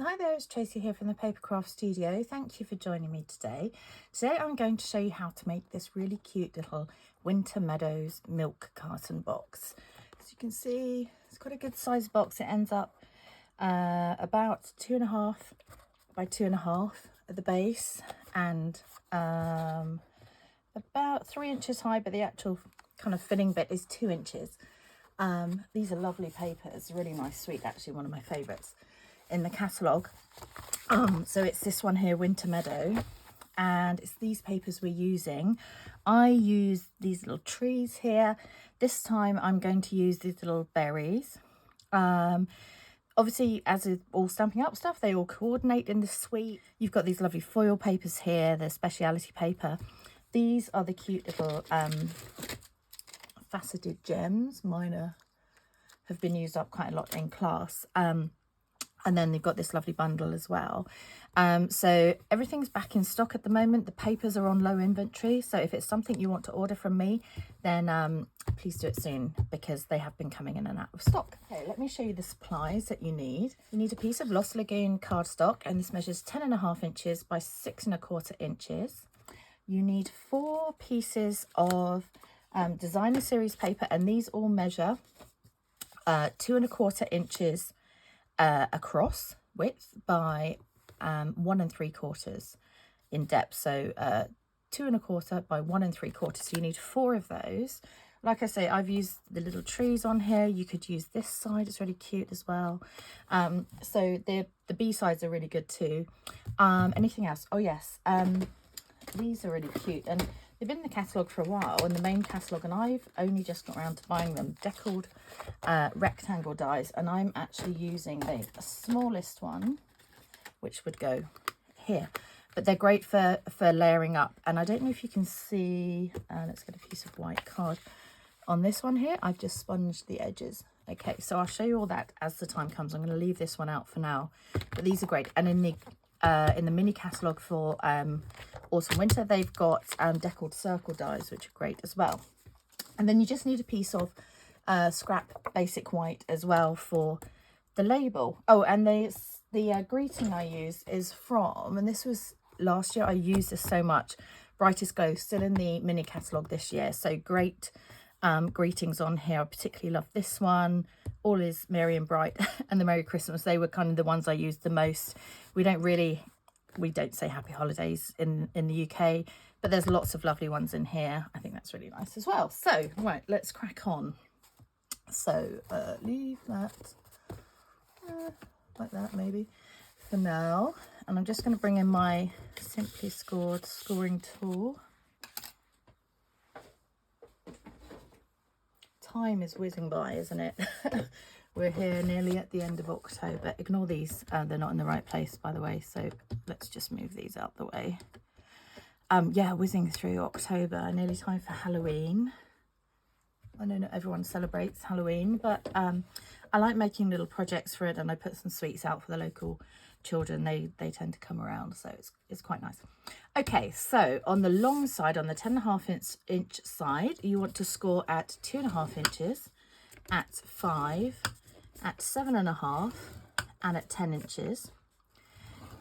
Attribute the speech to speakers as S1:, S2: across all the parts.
S1: Hi there, it's Tracy here from the Papercraft Studio. Thank you for joining me today. Today I'm going to show you how to make this really cute little Winter Meadows milk carton box. As you can see, it's got a good size box. It ends up about 2.5 by 2.5 at the base and about 3 inches high, but the actual kind of filling bit is 2 inches. These are lovely papers, really nice, sweet, actually one of my favourites in the catalogue. So it's this one here, Winter Meadow, and it's these papers we're using. I use these little trees here. This time I'm going to use these little berries. Obviously, as with all Stampin' Up stuff, they all coordinate in the suite. You've got these lovely foil papers here, the speciality paper. These are the cute little faceted gems. Mine have been used up quite a lot in class. And then they've got this lovely bundle as well. So everything's back in stock at the moment. The papers are on low inventory. So if it's something you want to order from me, then please do it soon because they have been coming in and out of stock. Okay, let me show you the supplies that you need. You need a piece of Lost Lagoon cardstock, and this measures 10.5 inches by 6.25 inches. You need 4 pieces of designer series paper, and these all measure 2.25 inches across width by 1 3/4 in depth, so 2.25 by 1 3/4. So you need 4 of those. Like I say, I've used the little trees on here. You could use this side, it's really cute as well. So the B sides are really good too. Anything else? Oh yes, these are really cute, and they've been in the catalogue for a while, in the main catalogue, and I've only just got around to buying them. Deckled rectangle dies, and I'm actually using the smallest one, which would go here. But they're great for layering up. And I don't know if you can see, let's get a piece of white card. On this one here, I've just sponged the edges. Okay, so I'll show you all that as the time comes. I'm going to leave this one out for now, but these are great. And in the mini catalogue for autumn winter, they've got deckled circle dies, which are great as well. And then you just need a piece of scrap basic white as well for the label. Oh, and the greeting I use is from, and this was last year, I used this so much, Brightest Glow, still in the mini catalogue this year. So great greetings on here. I particularly love this one. All is Merry and Bright and the Merry Christmas. They were kind of the ones I used the most. We don't say Happy Holidays in the UK, but there's lots of lovely ones in here. I think that's really nice as well. So right, let's crack on. So leave that like that maybe for now, and I'm just going to bring in my Simply Scored scoring tool. Time is whizzing by, isn't it? We're here nearly at the end of October. Ignore these, they're not in the right place, by the way, so let's just move these out the way. Yeah, whizzing through October, nearly time for Halloween. I know not everyone celebrates Halloween, but I like making little projects for it, and I put some sweets out for the local children. They tend to come around, so it's quite nice. Okay, so on the long side, on the 10.5 inch side, you want to score at 2.5 inches, at 5, at 7.5, and at 10 inches.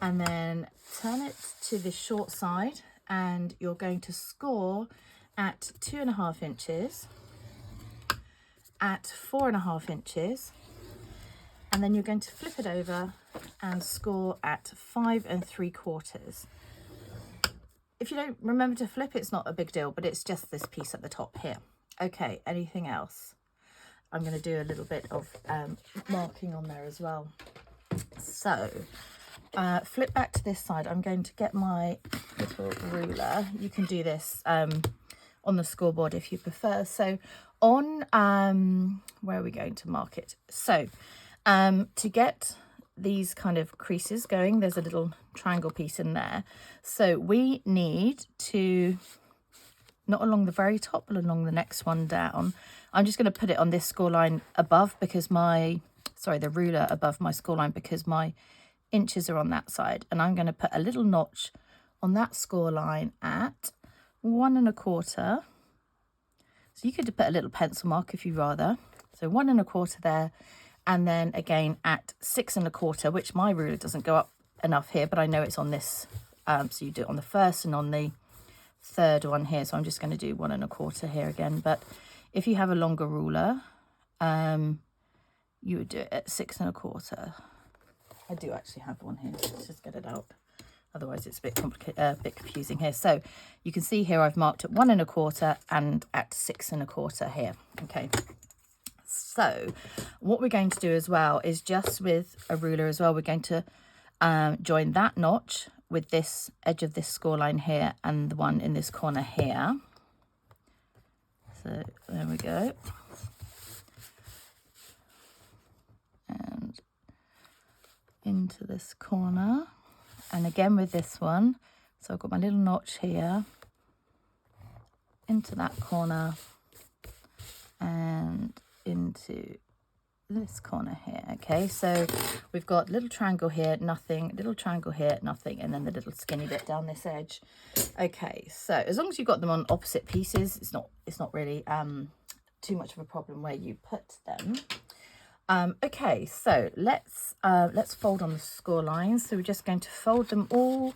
S1: And then turn it to the short side, and you're going to score at 2.5 inches, at 4.5 inches, and then you're going to flip it over and score at 5 3/4. If you don't remember to flip, it's not a big deal, but it's just this piece at the top here. Okay, anything else? I'm going to do a little bit of marking on there as well. So flip back to this side. I'm going to get my little ruler. You can do this on the scoreboard if you prefer. So on where are we going to mark it? So to get these kind of creases going, there's a little triangle piece in there. So we need to, not along the very top, but along the next one down. I'm just going to put it on this score line above because the ruler above my score line, because my inches are on that side. And I'm going to put a little notch on that score line at 1 1/4. So you could put a little pencil mark if you rather. So 1 1/4 there. and then again at 6 1/4, which my ruler doesn't go up enough here, but I know it's on this, so you do it on the first and on the third one here. So I'm just going to do 1 1/4 here again, but if you have a longer ruler, you would do it at 6 1/4. I do actually have one here, so let's just get it out. Otherwise it's a bit complicated, a bit confusing here. So you can see here I've marked at 1 1/4 and at 6 1/4 here. Okay. So what we're going to do as well is just with a ruler as well, we're going to join that notch with this edge of this score line here and the one in this corner here. So there we go. And into this corner. And again with this one. So I've got my little notch here. Into that corner. And into this corner here. Okay, so we've got little triangle here, nothing, little triangle here, nothing, and then the little skinny bit down this edge. Okay, so as long as you've got them on opposite pieces, it's not really too much of a problem where you put them. Okay, so let's fold on the score lines. So we're just going to fold them all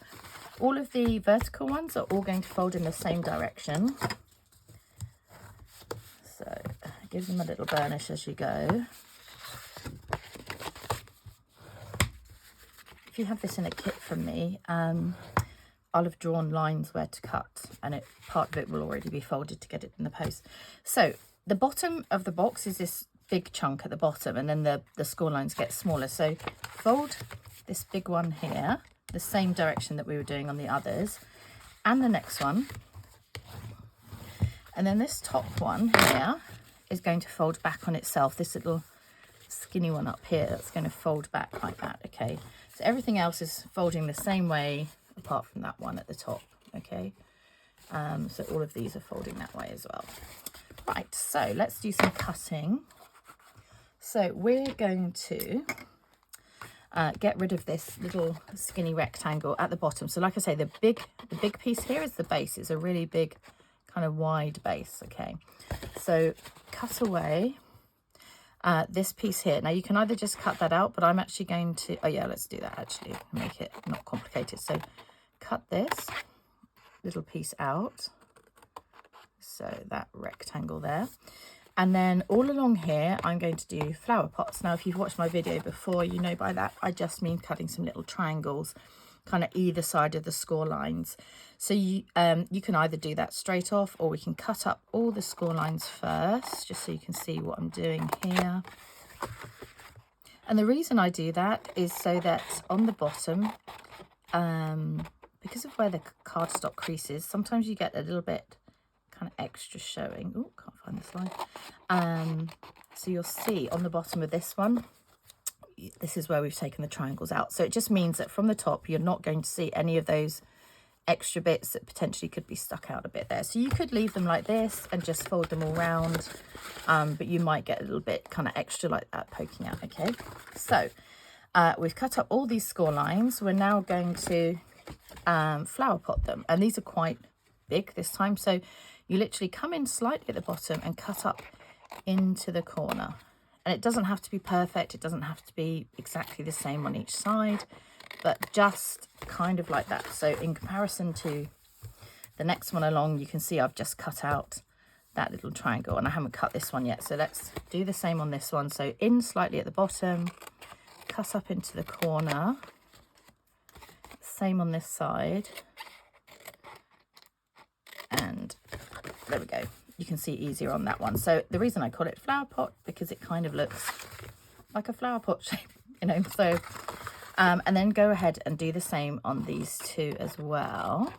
S1: of the vertical ones are all going to fold in the same direction. So give them a little burnish as you go. If you have this in a kit from me, I'll have drawn lines where to cut, and part of it will already be folded to get it in the post. So the bottom of the box is this big chunk at the bottom, and then the score lines get smaller. So fold this big one here, the same direction that we were doing on the others, and the next one. And then this top one here is going to fold back on itself. This little skinny one up here, that's going to fold back like that. Okay, so everything else is folding the same way apart from that one at the top. Okay, so all of these are folding that way as well. Right, so let's do some cutting. So we're going to get rid of this little skinny rectangle at the bottom. So like I say, the big piece here is the base. It's a really big kind of wide base. Okay, so cut away this piece here. Now you can either just cut that out, but I'm actually going to, oh yeah, let's do that actually, make it not complicated. So cut this little piece out, so that rectangle there. And then all along here, I'm going to do flower pots. Now, if you've watched my video before, you know by that, I just mean cutting some little triangles, kind of either side of the score lines. So you can either do that straight off, or we can cut up all the score lines first, just so you can see what I'm doing here. And the reason I do that is so that on the bottom, because of where the cardstock crease is, sometimes you get a little bit kind of extra showing. Oh, can't find this line. So you'll see on the bottom of this one, this is where we've taken the triangles out. So it just means that from the top, you're not going to see any of those extra bits that potentially could be stuck out a bit there. So you could leave them like this and just fold them all round, but you might get a little bit kind of extra like that poking out. Okay, so we've cut up all these score lines. We're now going to flower pot them, and these are quite big this time. So you literally come in slightly at the bottom and cut up into the corner. And it doesn't have to be perfect. It doesn't have to be exactly the same on each side, but just kind of like that. So in comparison to the next one along, you can see I've just cut out that little triangle, and I haven't cut this one yet. So let's do the same on this one. So in slightly at the bottom, cut up into the corner. Same on this side. And there we go. You can see easier on that one. So the reason I call it flower pot, because it kind of looks like a flower pot shape, you know. So and then go ahead and do the same on these two as well.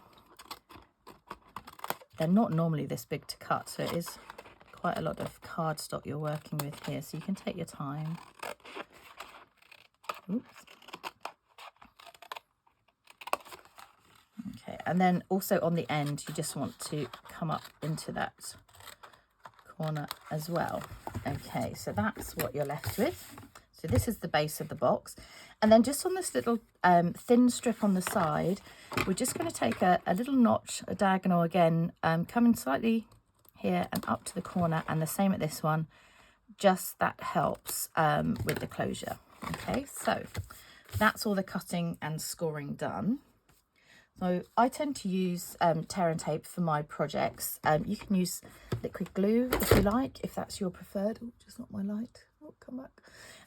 S1: They're not normally this big to cut, so it is quite a lot of cardstock you're working with here, so you can take your time. Oops. Okay, and then also on the end, you just want to come up into that corner as well. Okay, so that's what you're left with. So this is the base of the box. And then just on this little thin strip on the side, we're just going to take a little notch, a diagonal again, coming slightly here and up to the corner, and the same at this one, just that helps with the closure. Okay, so that's all the cutting and scoring done. So I tend to use tear and tape for my projects. You can use liquid glue if you like, if that's your preferred. Oh, just not my light. Oh, come back.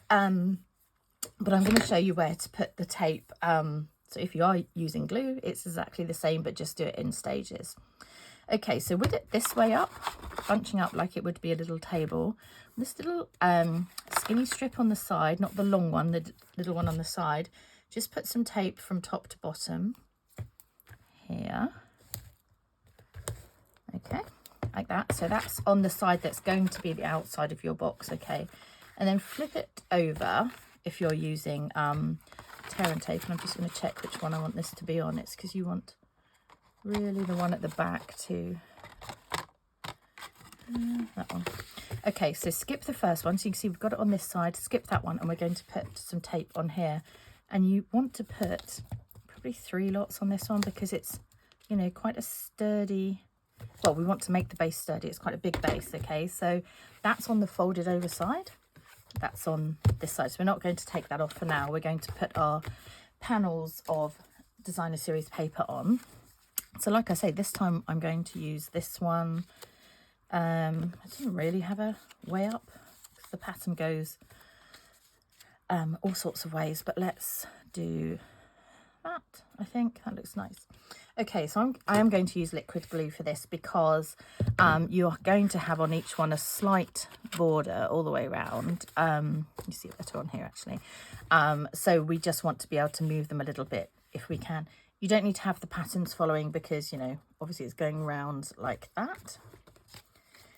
S1: But I'm going to show you where to put the tape. So if you are using glue, it's exactly the same, but just do it in stages. Okay, so with it this way up, bunching up like it would be a little table, this little skinny strip on the side, not the long one, the little one on the side, just put some tape from top to bottom here. Okay, like that. So that's on the side that's going to be the outside of your box, okay? And then flip it over if you're using tear and tape. And I'm just going to check which one I want this to be on. It's because you want really the one at the back too. That one. Okay, so skip the first one. So you can see we've got it on this side. Skip that one, and we're going to put some tape on here. And you want to put probably 3 lots on this one because it's, you know, quite a sturdy. Well, we want to make the base sturdy. It's quite a big base. Okay, so that's on the folded over side. That's on this side. So we're not going to take that off for now. We're going to put our panels of designer series paper on. So like I say, this time I'm going to use this one. I didn't really have a way up because the pattern goes all sorts of ways, but let's do that. I think that looks nice. Okay, so I am going to use liquid glue for this because you are going to have on each one a slight border all the way around. You see it better on here actually. So we just want to be able to move them a little bit if we can. You don't need to have the patterns following because, you know, obviously it's going round like that,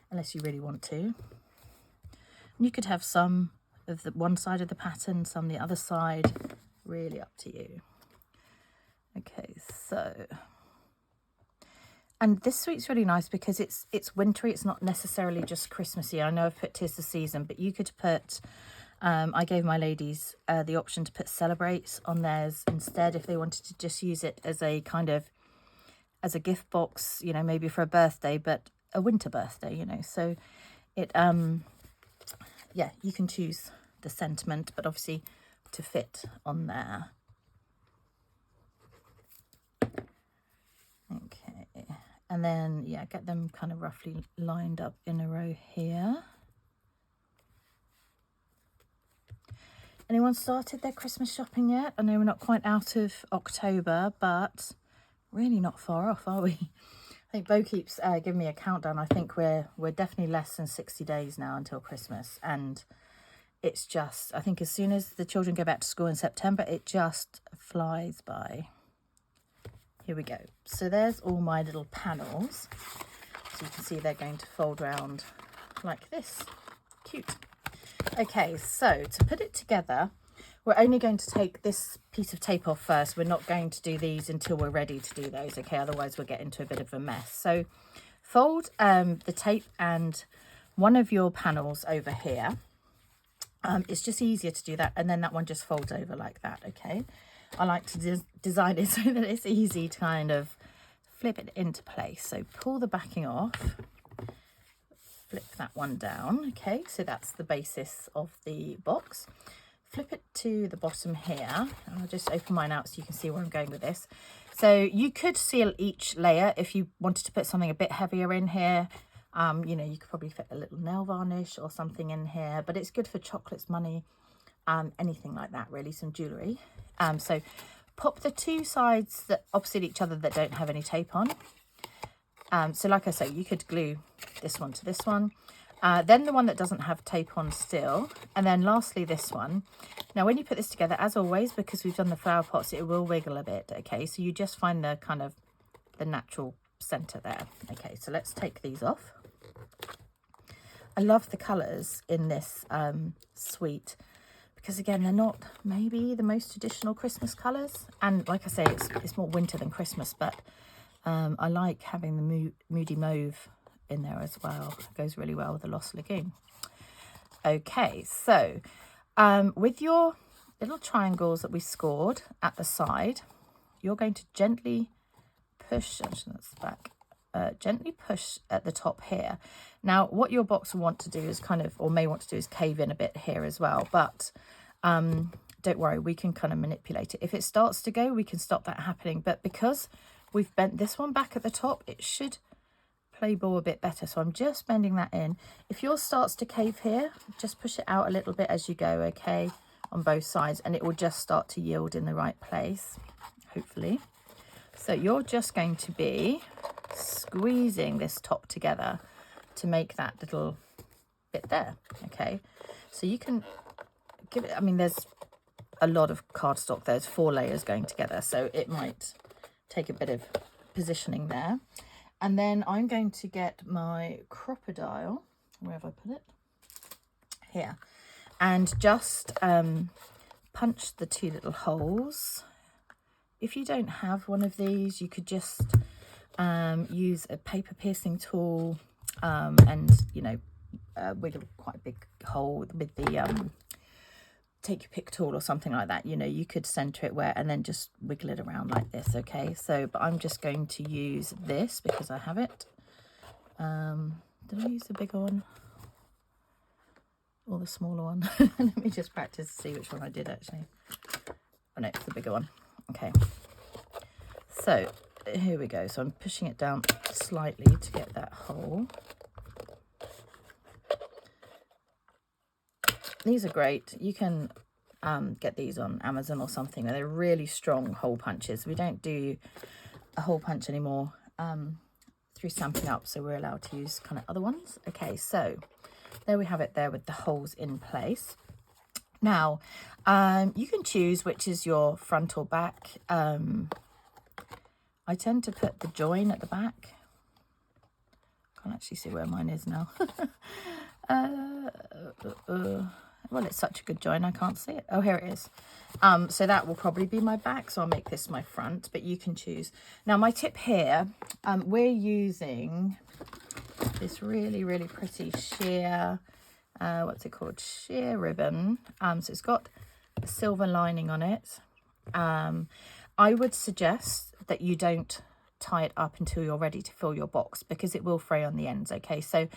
S1: unless you really want to. And you could have some of the one side of the pattern, some the other side, really up to you. Okay, so, and this suite's really nice because it's wintry. It's not necessarily just Christmassy. I know I've put 'Tis the Season, but you could put, I gave my ladies the option to put Celebrates on theirs instead if they wanted to just use it as a kind of, as a gift box, you know, maybe for a birthday, but a winter birthday, you know. So it, yeah, you can choose the sentiment, but obviously to fit on there. Okay, and then, yeah, get them kind of roughly lined up in a row here. Anyone started their Christmas shopping yet? I know we're not quite out of October, but really not far off, are we? I think Bo keeps giving me a countdown. I think we're definitely less than 60 days now until Christmas, and it's just, I think as soon as the children go back to school in September, it just flies by. Here we go. So there's all my little panels. So you can see they're going to fold round like this. Cute. Okay, so to put it together, we're only going to take this piece of tape off first. We're not going to do these until we're ready to do those, okay? Otherwise we'll get into a bit of a mess. So fold the tape and one of your panels over here. It's just easier to do that, and then that one just folds over like that, okay? I like to design it so that it's easy to kind of flip it into place. So pull the backing off. Flip that one down, okay, so that's the basis of the box. Flip it to the bottom here, and I'll just open mine out so you can see where I'm going with this. So you could seal each layer if you wanted to put something a bit heavier in here. You know, you could probably fit a little nail varnish or something in here, but it's good for chocolates, money, anything like that really, some jewellery. So pop the two sides that opposite each other that don't have any tape on. So like I say, you could glue this one to this one, then the one that doesn't have tape on still, and then lastly this one. Now when you put this together, as always, because we've done the flower pots, it will wiggle a bit, okay? So you just find the kind of the natural center there. Okay, so let's take these off. I love the colors in this suite because again, they're not maybe the most traditional Christmas colors, and like I say, it's more winter than Christmas, but I like having the moody mauve in there as well. It goes really well with the Lost Lagoon. Okay, so with your little triangles that we scored at the side, you're going to gently push, actually that's back, gently push at the top here. Now, what your box will want to do is kind of, or may want to do, is cave in a bit here as well. But don't worry, we can kind of manipulate it. If it starts to go, we can stop that happening. But because we've bent this one back at the top, it should play ball a bit better. So I'm just bending that in. If yours starts to cave here, just push it out a little bit as you go, okay, on both sides, and it will just start to yield in the right place, hopefully. So you're just going to be squeezing this top together to make that little bit there, okay? So you can give it, I mean, there's a lot of cardstock, there's 4 layers going together, so it might take a bit of positioning there. And then I'm going to get my crocodile, where have I put it? Here. And just punch the 2 little holes. If you don't have one of these, you could just use a paper piercing tool and, you know, wiggle quite a big hole with the take your pick tool or something like that. You know, you could center it where, and then just wiggle it around like this, okay? So, but I'm just going to use this because I have it. Did I use the bigger one or the smaller one? Let me just practice to see which one I did actually. Oh no, it's the bigger one. Okay, so here we go. So I'm pushing it down slightly to get that hole. These are great. You can get these on Amazon or something. They're really strong hole punches. We don't do a hole punch anymore through Stampin' Up, so we're allowed to use kind of other ones. Okay, so there we have it there with the holes in place. Now, you can choose which is your front or back. I tend to put the join at the back. Can't actually see where mine is now. Well, it's such a good join, I can't see it. Oh, here it is. So that will probably be my back, so I'll make this my front, but you can choose. Now, my tip here, we're using this really, really pretty sheer, what's it called? Sheer ribbon. So it's got a silver lining on it. I would suggest that you don't tie it up until you're ready to fill your box, because it will fray on the ends, okay? So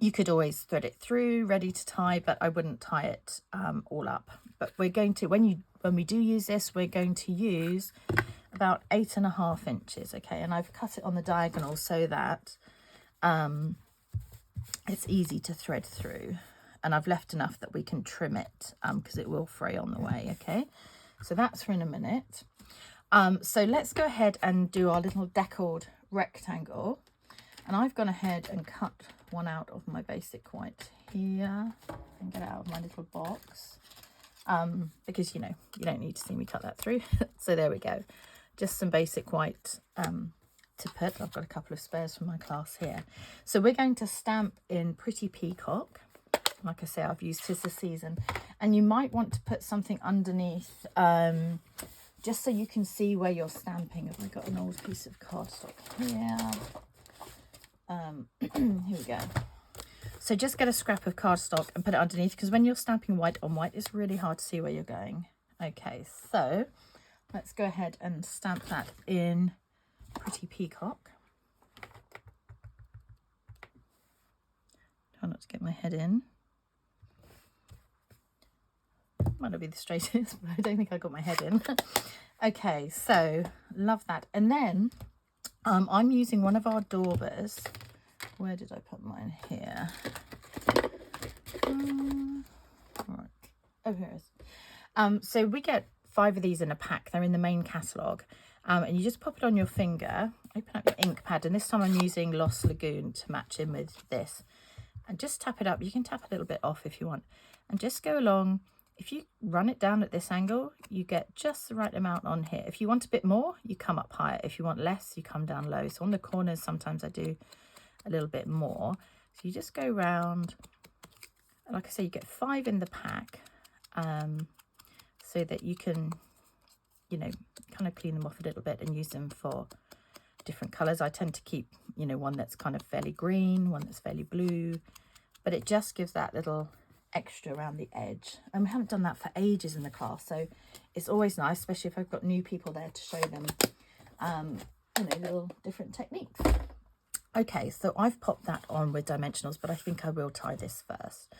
S1: you could always thread it through ready to tie, but I wouldn't tie it all up. But we're going to, when we do use this, we're going to use about 8.5 inches, okay? And I've cut it on the diagonal so that it's easy to thread through, and I've left enough that we can trim it because it will fray on the way, okay? So that's for in a minute. So let's go ahead and do our little deckled rectangle. And I've gone ahead and cut one out of my basic white here and get it out of my little box because, you know, you don't need to see me cut that through. So there we go. Just some basic white to put. I've got a couple of spares from my class here. So we're going to stamp in Pretty Peacock. Like I say, I've used 'Tis the Season. And you might want to put something underneath just so you can see where you're stamping. Have I got an old piece of cardstock here? Here we go. So just get a scrap of cardstock and put it underneath, because when you're stamping white on white, it's really hard to see where you're going. Okay, so let's go ahead and stamp that in Pretty Peacock. Try not to get my head in. Might not be the straightest, but I don't think I got my head in. Okay, so love that. And then I'm using one of our Daubers. Where did I put mine? Here. Right. Oh, here it is. So we get 5 of these in a pack. They're in the main catalogue. And you just pop it on your finger, open up your ink pad, and this time I'm using Lost Lagoon to match in with this. And just tap it up. You can tap a little bit off if you want. And just go along. If you run it down at this angle, you get just the right amount on here. If you want a bit more, you come up higher. If you want less, you come down low. So on the corners, sometimes I do a little bit more. So you just go round. Like I say, you get 5 in the pack so that you can, you know, kind of clean them off a little bit and use them for different colours. I tend to keep, you know, one that's kind of fairly green, one that's fairly blue, but it just gives that little extra around the edge. And we haven't done that for ages in the class, so it's always nice, especially if I've got new people there, to show them you know, little different techniques. Okay, so I've popped that on with dimensionals, but I think I will tie this first.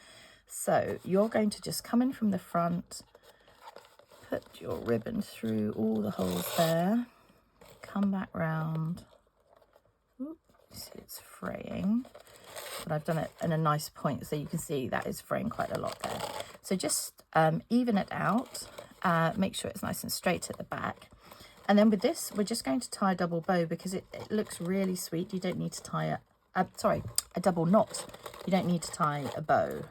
S1: So you're going to just come in from the front, put your ribbon through all the holes there, come back round. Ooh, you see it's fraying, but I've done it in a nice point, so you can see that is fraying quite a lot there. So just even it out, make sure it's nice and straight at the back. And then with this, we're just going to tie a double bow because it looks really sweet. You don't need to tie a double knot. You don't need to tie a bow.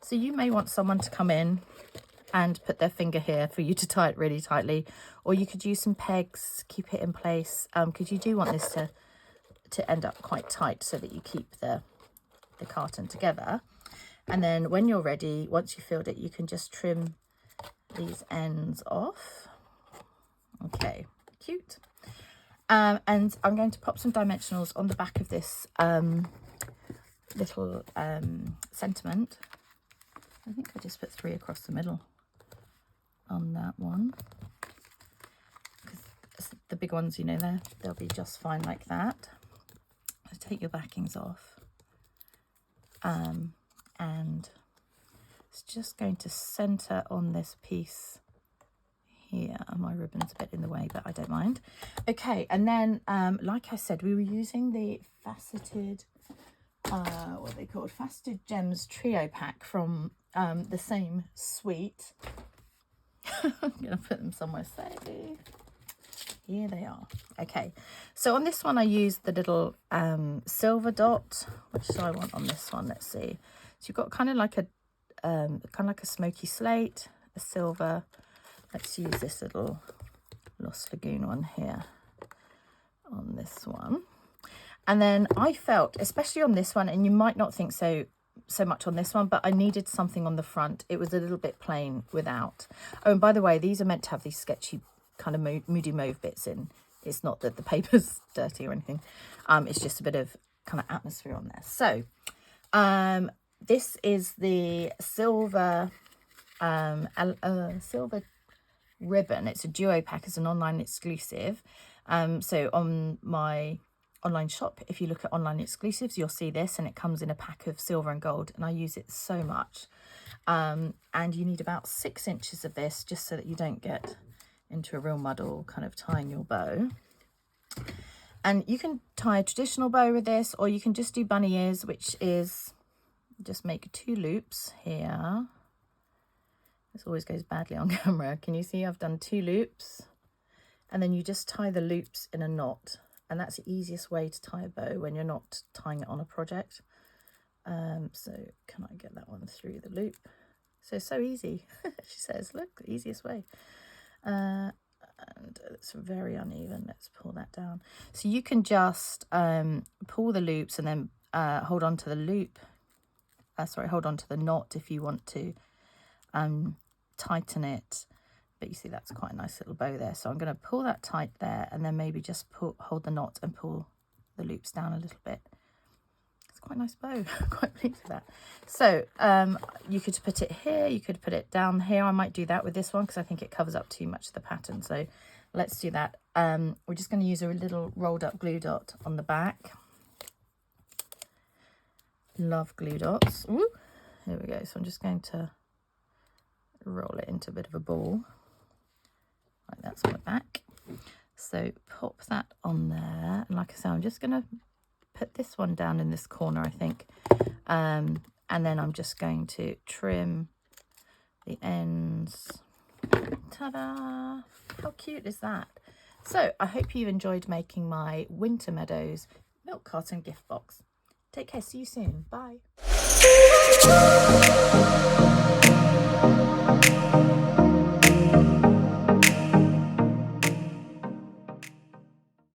S1: So you may want someone to come in and put their finger here for you to tie it really tightly, or you could use some pegs, keep it in place, because you do want this to end up quite tight so that you keep the carton together. And then when you're ready, once you've filled it, you can just trim these ends off. Okay, cute. And I'm going to pop some dimensionals on the back of this little sentiment. I think I just put 3 across the middle on that one, because the big ones, you know, they'll be just fine like that. So take your backings off, and it's just going to center on this piece here. My ribbon's a bit in the way, but I don't mind. Okay, and then like I said, we were using the Faceted, what are they called? Faceted Gems Trio Pack from the same suite. I'm gonna put them somewhere safe. Here they are. Okay, so on this one I used the little silver dot. Which do I want on this one? Let's see. So you've got kind of like a smoky slate, a silver. Let's use this little Lost Lagoon one here on this one. And then I felt, especially on this one, and you might not think so much on this one, but I needed something on the front. It was a little bit plain without. Oh, and by the way, these are meant to have these sketchy kind of moody mauve bits in. It's not that the paper's dirty or anything. It's just a bit of kind of atmosphere on there. So this is the silver silver ribbon. It's a duo pack. It's an online exclusive. So on my online shop, if you look at online exclusives, you'll see this, and it comes in a pack of silver and gold, and I use it so much. And you need about 6 inches of this, just so that you don't get into a real muddle kind of tying your bow. And you can tie a traditional bow with this, or you can just do bunny ears, which is just make 2 loops here. This always goes badly on camera. Can you see I've done 2 loops, and then you just tie the loops in a knot. And that's the easiest way to tie a bow when you're not tying it on a project. So can I get that one through the loop? So easy. She says, look, the easiest way. And it's very uneven. Let's pull that down. So you can just pull the loops and then hold on to the loop. Hold on to the knot if you want to tighten it. But you see that's quite a nice little bow there. So I'm going to pull that tight there, and then maybe just hold the knot and pull the loops down a little bit. It's quite a nice bow. I'm quite pleased with that. So you could put it here, you could put it down here. I might do that with this one because I think it covers up too much of the pattern. So let's do that. We're just going to use a little rolled up glue dot on the back. Love glue dots. Ooh, here we go. So I'm just going to roll it into a bit of a ball. Like that's on the back. So pop that on there, and like I said, I'm just going to put this one down in this corner, I think, and then I'm just going to trim the ends. Ta-da! How cute is that? So I hope you've enjoyed making my Winter Meadows milk carton gift box. Take care, see you soon, bye.